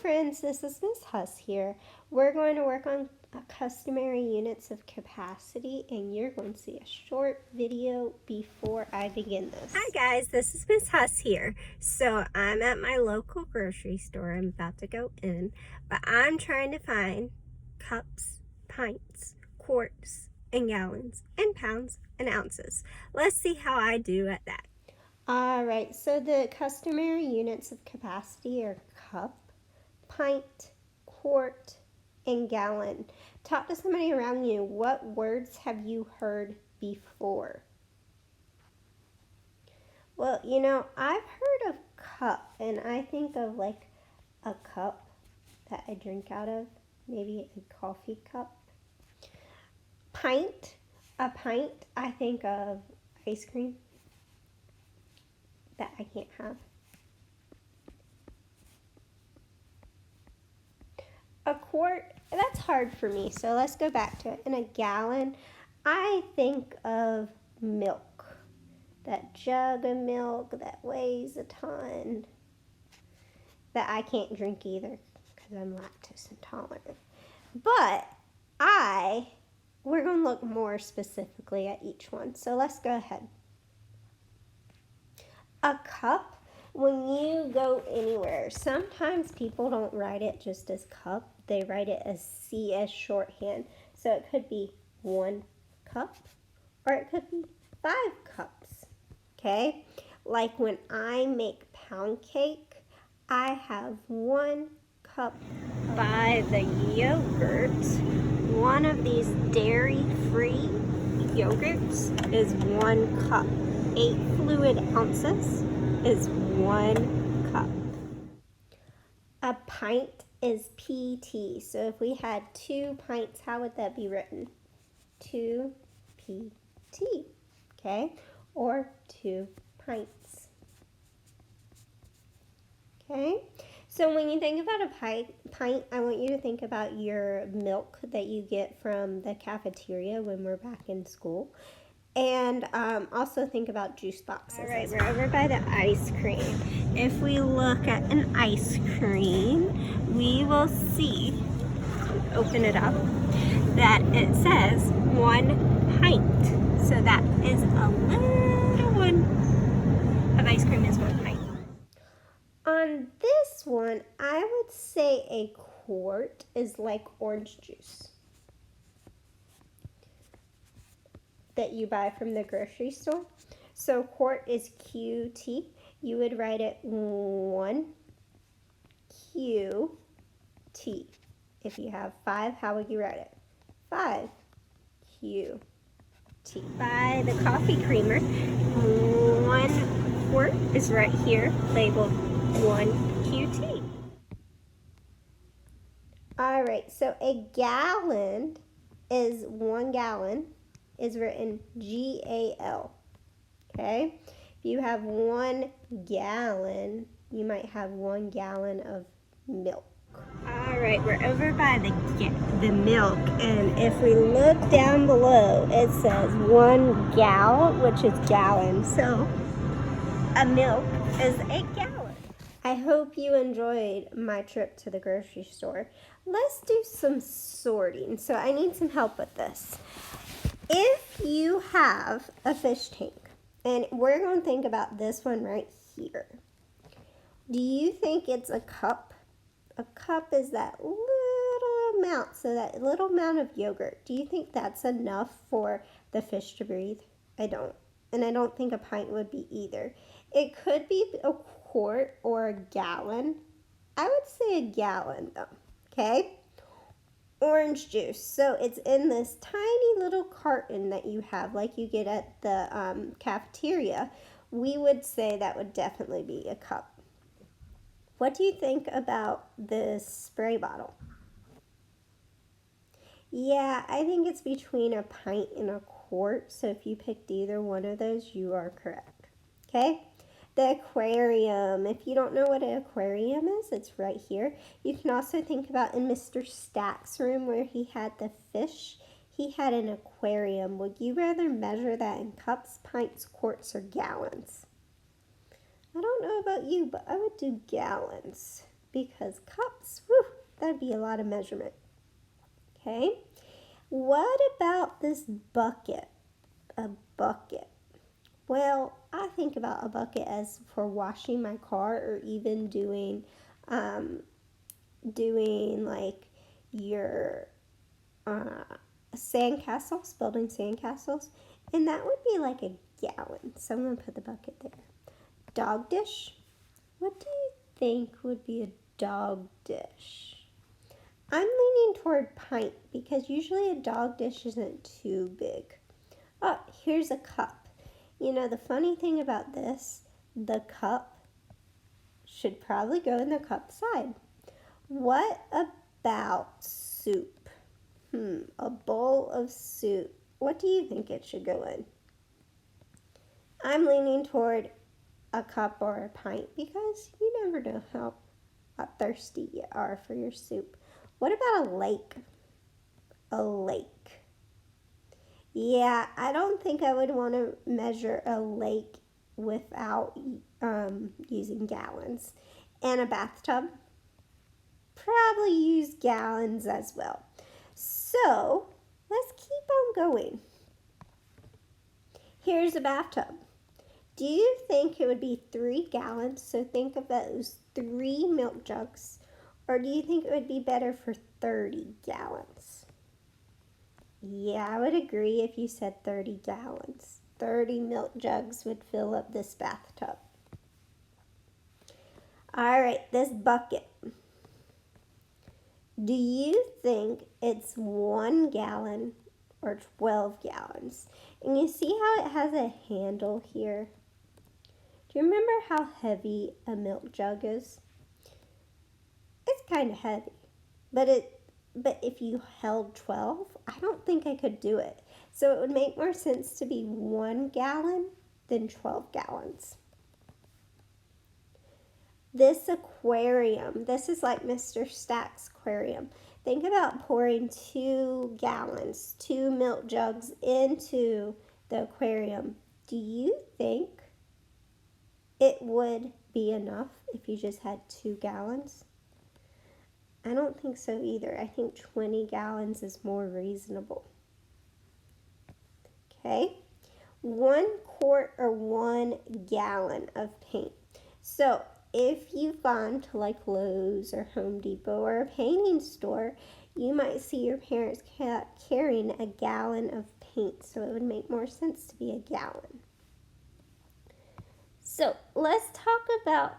friends, this is Miss Huss here. We're going to work on customary units of capacity, and you're going to see a short video before I begin this. Hi guys, this is Miss Huss here. So I'm at my local grocery store. I'm about to go in, but I'm trying to find cups, pints, quarts, and gallons, and pounds, and ounces. Let's see how I do at that. All right, so the customary units of capacity are cup, pint, quart, and gallon. Talk to somebody around you. What words have you heard before? Well, you know, I've heard of cup, and I think of like a cup that I drink out of, maybe a coffee cup. Pint, a pint, I think of ice cream that I can't have. A quart, that's hard for me, so let's go back to it. And a gallon, I think of milk. That jug of milk that weighs a ton that I can't drink either because I'm lactose intolerant. But we're going to look more specifically at each one. So let's go ahead. A cup, when you go anywhere, sometimes people don't write it just as cup. They write it as C as shorthand. So it could be 1 cup or it could be 5 cups. Okay? Like when I make pound cake, I have 1 cup. Buy the yogurt. One of these dairy-free yogurts is 1 cup. 8 fluid ounces is 1 cup. A pint is PT. So if we had 2 pints, how would that be written? 2 PT, okay? Or 2 pints. Okay? So when you think about a pint, I want you to think about your milk that you get from the cafeteria when we're back in school. And also think about juice boxes. All right, we're over by the ice cream. If we look at an ice cream, we will see, open it up, that it says 1 pint. So that is a little one of ice cream is 1 pint. On this one, I would say a quart is like orange juice that you buy from the grocery store. So quart is QT. You would write it 1 QT. If you have 5, how would you write it? 5 QT. Buy the coffee creamer. 1 quart is right here, labeled 1 QT. All right, so a gallon is 1 gallon. Is written GAL, okay? If you have 1 gallon, you might have 1 gallon of milk. All right, we're over by the milk, and if we look down below, it says 1 gal, which is gallon, so a milk is a gallon. I hope you enjoyed my trip to the grocery store. Let's do some sorting, so I need some help with this. If you have a fish tank, and we're going to think about this one right here. Do you think it's a cup? A cup is that little amount, so that little amount of yogurt. Do you think that's enough for the fish to breathe? I don't. And I don't think a pint would be either. It could be a quart or a gallon. I would say a gallon though, okay? Orange juice. So it's in this tiny little carton that you have, like you get at the cafeteria. We would say that would definitely be a cup. What do you think about this spray bottle? Yeah, I think it's between a pint and a quart. So if you picked either one of those, you are correct. Okay? The aquarium, if you don't know what an aquarium is, it's right here. You can also think about in Mr. Stack's room where he had the fish, he had an aquarium. Would you rather measure that in cups, pints, quarts, or gallons? I don't know about you, but I would do gallons. because cups, whew, that'd be a lot of measurement. Okay, what about this bucket? A bucket. Well, I think about a bucket as for washing my car or even doing like your sandcastles, building sandcastles, and that would be like a gallon. So I'm going to put the bucket there. Dog dish. What do you think would be a dog dish? I'm leaning toward pint because usually a dog dish isn't too big. Oh, here's a cup. You know, the funny thing about this, the cup should probably go in the cup side. What about soup? A bowl of soup. What do you think it should go in? I'm leaning toward a cup or a pint because you never know how thirsty you are for your soup. What about a lake? A lake. Yeah, I don't think I would want to measure a lake without using gallons. And a bathtub? Probably use gallons as well. So, let's keep on going. Here's a bathtub. Do you think it would be 3 gallons? So think of those 3 milk jugs. Or do you think it would be better for 30 gallons? Yeah, I would agree if you said 30 gallons. 30 milk jugs would fill up this bathtub. All right, this bucket. Do you think it's 1 gallon or 12 gallons? And you see how it has a handle here? Do you remember how heavy a milk jug is? It's kind of heavy, but if you held 12, I don't think I could do it. So it would make more sense to be 1 gallon than 12 gallons. This aquarium, this is like Mr. Stack's aquarium. Think about pouring 2 gallons, 2 milk jugs into the aquarium. Do you think it would be enough if you just had 2 gallons? I don't think so either. I think 20 gallons is more reasonable. Okay, 1 quart or 1 gallon of paint. So if you've gone to like Lowe's or Home Depot or a painting store, you might see your parents carrying a gallon of paint. So it would make more sense to be a gallon. So let's talk about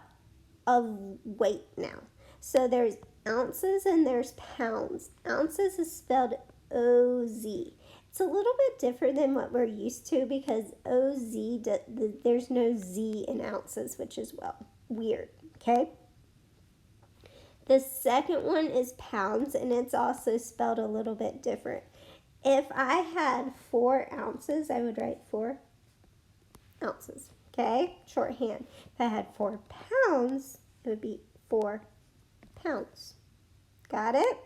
a weight now. So there's ounces and there's pounds. Ounces is spelled O-Z. It's a little bit different than what we're used to because O-Z, there's no Z in ounces, which is, well, weird, okay? The second one is pounds, and it's also spelled a little bit different. If I had 4 ounces, I would write 4 ounces, okay? Shorthand. If I had 4 pounds, it would be 4 pounds. Got it?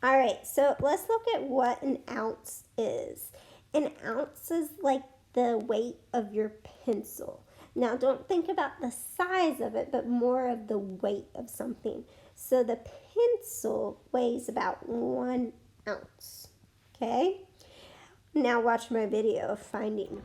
All right, so let's look at what an ounce is. An ounce is like the weight of your pencil. Now, don't think about the size of it, but more of the weight of something. So the pencil weighs about 1 ounce, okay? Now watch my video of finding.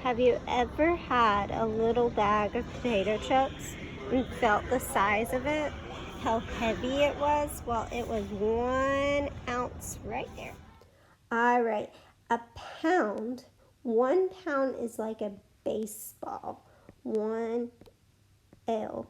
Have you ever had a little bag of potato chips and felt the size of it? How heavy it was? Well, it was 1 ounce right there. All right, a pound. 1 pound is like a baseball. 1 LB,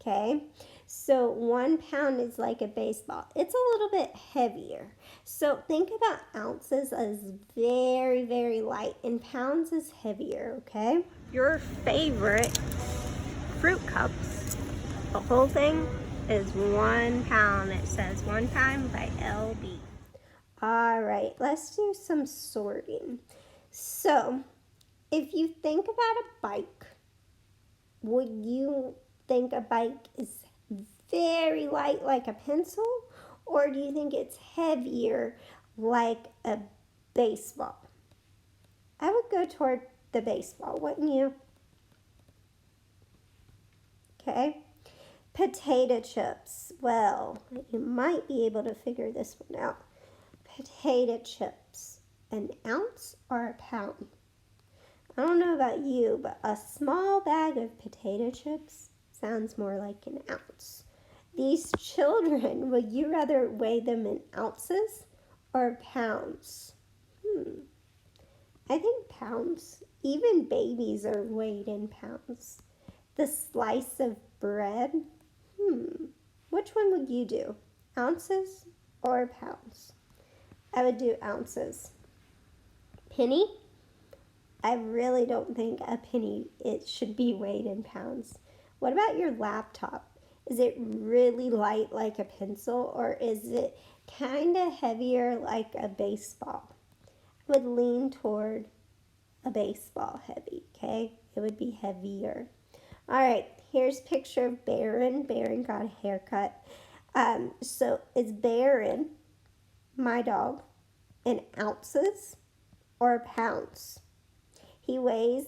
okay? So 1 pound is like a baseball. It's a little bit heavier. So think about ounces as very, very light and pounds as heavier, okay? Your favorite fruit cups. The whole thing is 1 pound. It says 1 pound by LB. All right, let's do some sorting. So if you think about a bike, would you think a bike is very light like a pencil, or do you think it's heavier like a baseball? I would go toward the baseball, wouldn't you? Okay. Potato chips. Well, you might be able to figure this one out. Potato chips. An ounce or a pound? I don't know about you, but a small bag of potato chips sounds more like an ounce. These children, would you rather weigh them in ounces or pounds? I think pounds. Even babies are weighed in pounds. The slice of bread. Which one would you do? Ounces or pounds? I would do ounces. Penny? I really don't think a penny should be weighed in pounds. What about your laptop? Is it really light like a pencil, or is it kind of heavier like a baseball? I would lean toward a baseball heavy, okay? It would be heavier. All right, here's a picture of Baron. Baron got a haircut. So is Baron, my dog, in ounces or pounds? He weighs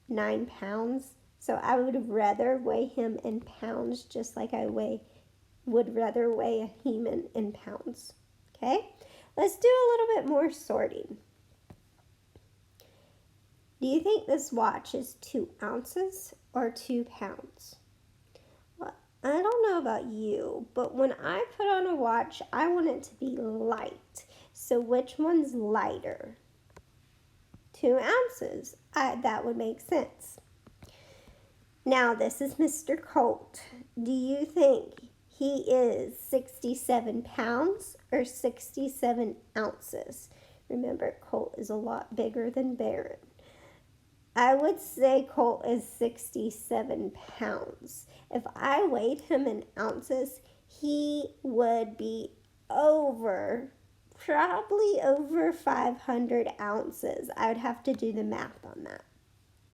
9 pounds, so I would rather weigh him in pounds, just like I would rather weigh a human in pounds. Okay, let's do a little bit more sorting. Do you think this watch is 2 ounces or 2 pounds? Well, I don't know about you, but when I put on a watch, I want it to be light. So which one's lighter? 2 ounces. That would make sense. Now, this is Mr. Colt. Do you think he is 67 pounds or 67 ounces? Remember, Colt is a lot bigger than Baron. I would say Colt is 67 pounds. If I weighed him in ounces, he would be probably over 500 ounces. I would have to do the math on that.